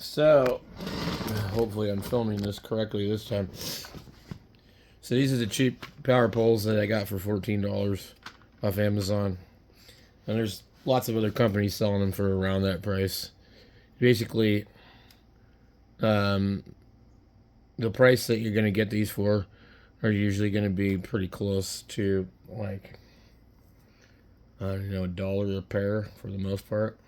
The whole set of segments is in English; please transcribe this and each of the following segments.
So, hopefully I'm filming this correctly this time. So these are the cheap power poles that I got for $14 off Amazon. And there's lots of other companies selling them for around that price. Basically, the price that you're going to get these for are usually going to be pretty close to, like, I don't know, $1 a pair for the most part.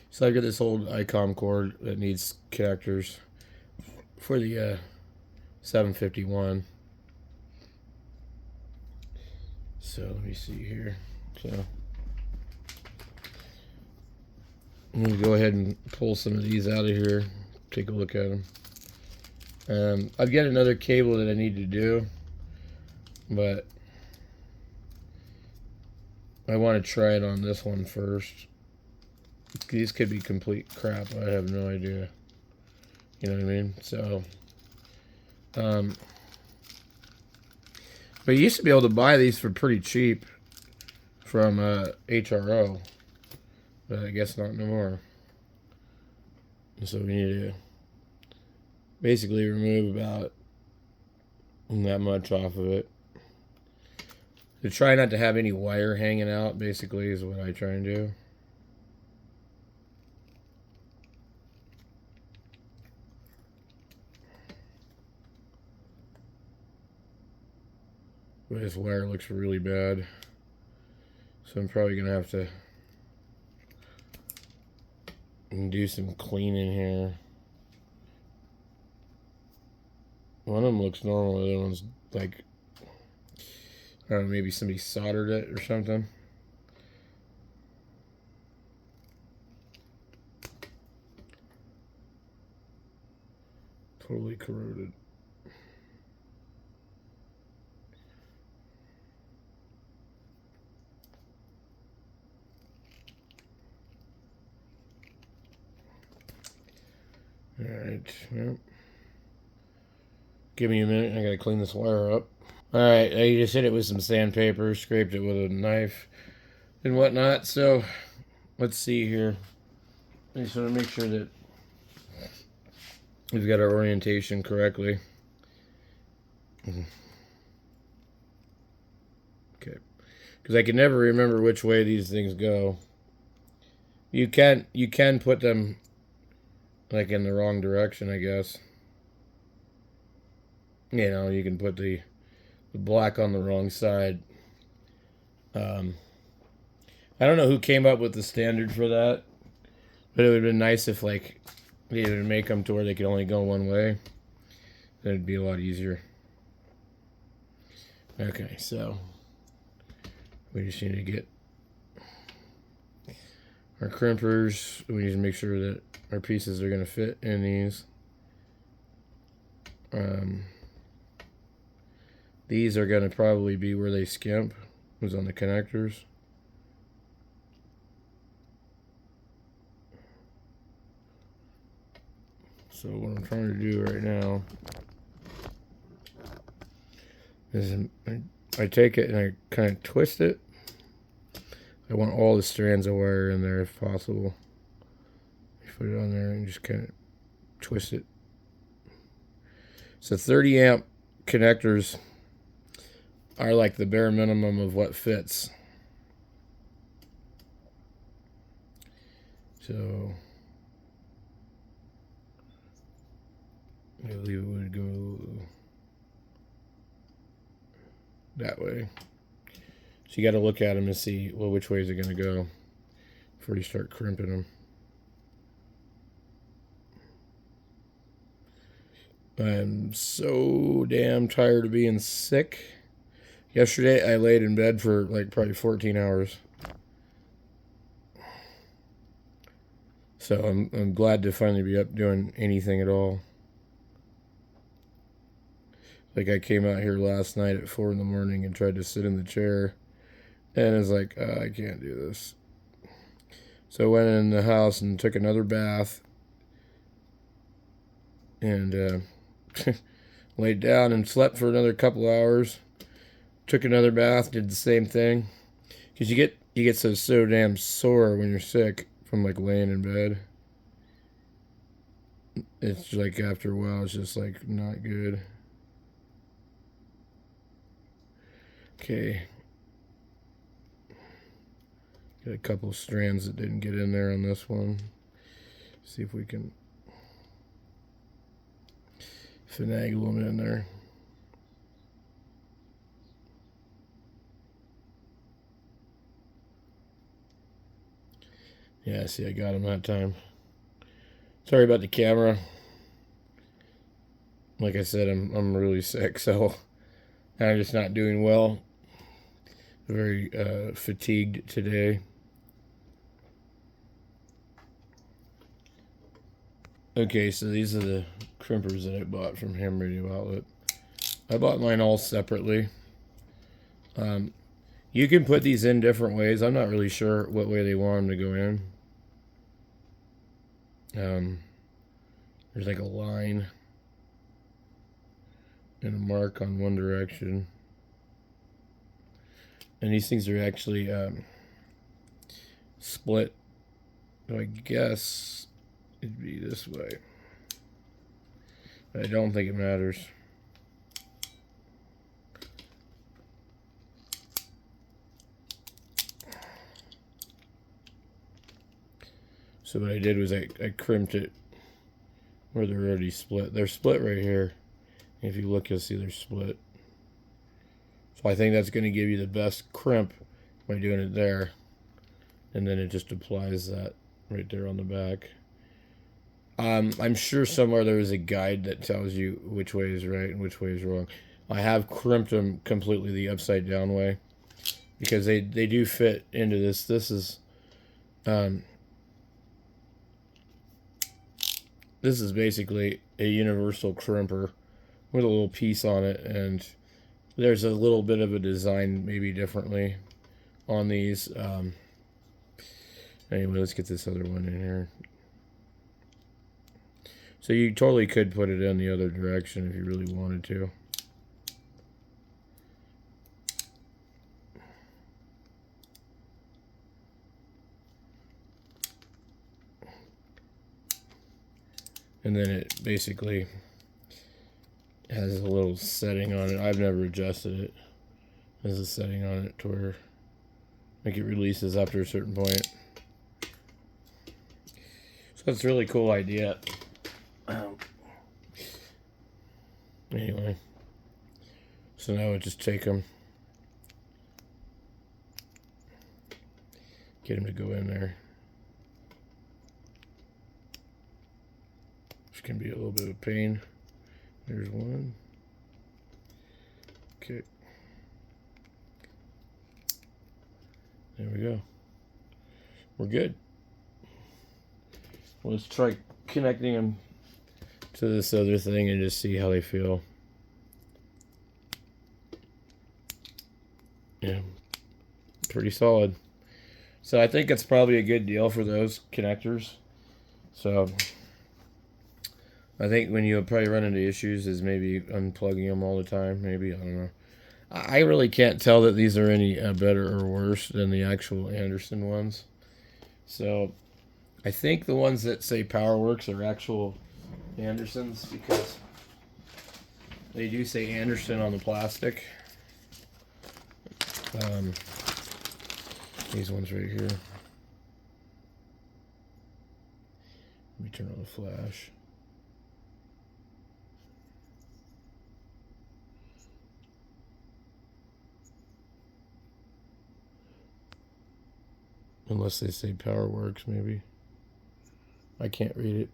So I've got this old ICOM cord that needs connectors for the 751. So let me see here. So I'm going to go ahead and pull some of these out of here. Take a look at them. I've got another cable that I need to do, but I want to try it on this one first. These could be complete crap. I have no idea. You know what I mean? So, but you used to be able to buy these for pretty cheap from HRO, but I guess not no more. So we need to basically remove about that much off of it. To try not to have any wire hanging out, basically, is what I try and do. But this wire looks really bad, so I'm probably going to have to do some cleaning here. One of them looks normal, the other one's like, I don't know, maybe somebody soldered it or something. Totally corroded. Alright, well, give me a minute, I gotta clean this wire up. Alright, I just hit it with some sandpaper, scraped it with a knife and whatnot, so let's see here. I just want to make sure that we've got our orientation correctly. Okay, because I can never remember which way these things go. You can put them like in the wrong direction, I guess. You know, you can put the black on the wrong side. I don't know who came up with the standard for that, but it would have been nice if, like, they would make them to where they could only go one way. That'd be a lot easier. Okay, so we just need to get our crimpers. We need to make sure that our pieces are going to fit in these. These are going to probably be where they skimp, was on the connectors. So what I'm trying to do right now is I take it and I kind of twist it. I want all the strands of wire in there if possible. Put it on there and just kind of twist it. So 30 amp connectors are like the bare minimum of what fits. So I believe it would go that way. So you got to look at them and see, well, which way is it going to go before you start crimping them. I'm so damn tired of being sick. Yesterday I laid in bed for like probably 14 hours. So I'm glad to finally be up doing anything at all. Like, I came out here last night at 4 in the morning and tried to sit in the chair, and I was like, I can't do this. So I went in the house and took another bath and laid down and slept for another couple hours. Took another bath, did the same thing. Because you get so damn sore when you're sick from like laying in bed. It's like after a while, it's just like not good. Okay. Got a couple strands that didn't get in there on this one. See if we can finagle them in there. Yeah, see, I got them that time. Sorry about the camera. Like I said, I'm really sick, so I'm just not doing well. Very fatigued today. Okay, so these are the crimpers that I bought from Ham Radio Outlet. I bought mine all separately. You can put these in different ways. I'm not really sure what way they want them to go in. There's like a line and a mark on one direction. And these things are actually split. So I guess it'd be this way. But I don't think it matters. So what I did was I crimped it where they're already split. They're split right here. If you look, you'll see they're split. So I think that's going to give you the best crimp by doing it there. And then it just applies that right there on the back. I'm sure somewhere there is a guide that tells you which way is right and which way is wrong. I have crimped them completely the upside down way because they do fit into this. This is basically a universal crimper with a little piece on it, and there's a little bit of a design maybe differently on these. Anyway, let's get this other one in here. So you totally could put it in the other direction if you really wanted to. And then it basically has a little setting on it. I've never adjusted it. There's a setting on it to where like it releases after a certain point. So it's a really cool idea. Anyway, so now I just take them, get them to go in there. Which can be a little bit of a pain. There's one. Okay. There we go. We're good. Let's try connecting them to this other thing and just see how they feel. Yeah, pretty solid. So I think it's probably a good deal for those connectors. So I think when you probably run into issues is maybe unplugging them all the time. Maybe, I don't know. I really can't tell that these are any better or worse than the actual Anderson ones. So I think the ones that say PowerWorks are actual Andersons because they do say Anderson on the plastic. These ones right here. Let me turn on the flash. Unless they say PowerWorks, maybe. I can't read it.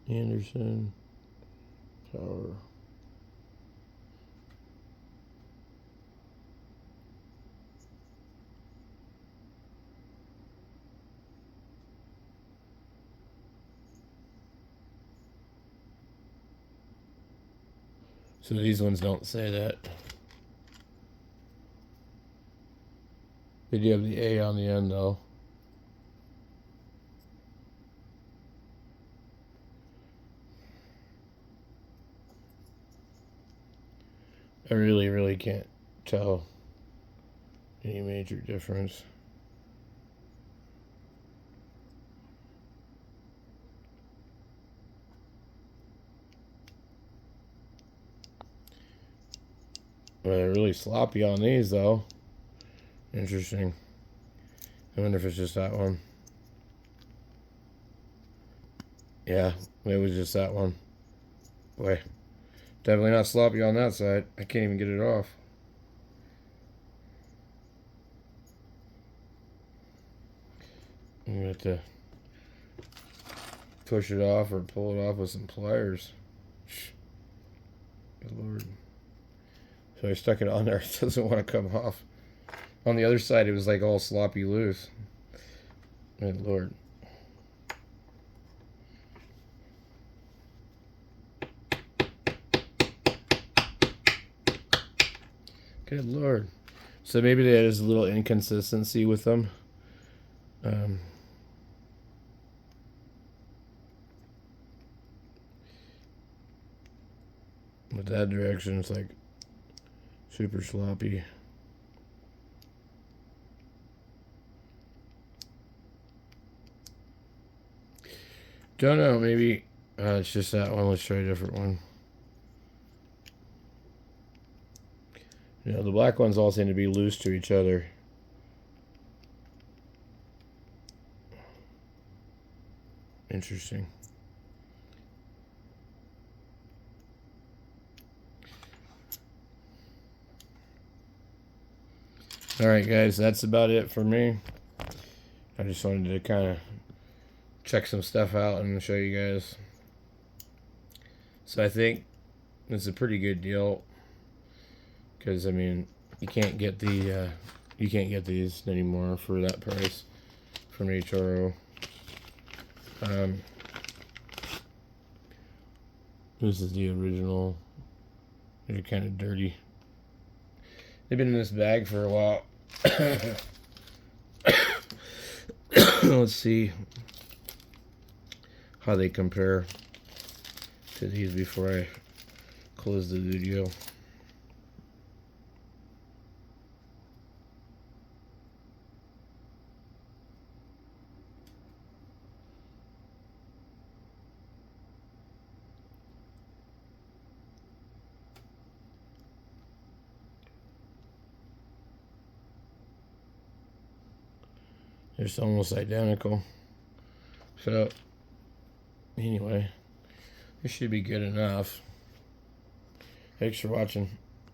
Anderson Power. So these ones don't say that. They do have the A on the end though. I really can't tell any major difference. But they're really sloppy on these, though. Interesting. I wonder if it's just that one. Yeah, it was just that one. Boy, definitely not sloppy on that side. I can't even get it off. I'm going to have to push it off or pull it off with some pliers. Good Lord. So I stuck it on there. It doesn't want to come off. On the other side, it was like all sloppy loose. Good Lord. Good Lord. So maybe there is a little inconsistency with them. But that direction is like super sloppy. Don't know, maybe it's just that one. Let's try a different one. You know, the black ones all seem to be loose to each other. Interesting. Alright guys, that's about it for me. I just wanted to kind of check some stuff out and show you guys. So I think it's a pretty good deal, because I mean you can't get these anymore for that price from HRO. This is the original. They're kind of dirty. They've been in this bag for a while. Let's see how they compare to these before I close the video. They're almost identical. So, anyway, this should be good enough. Thanks for watching.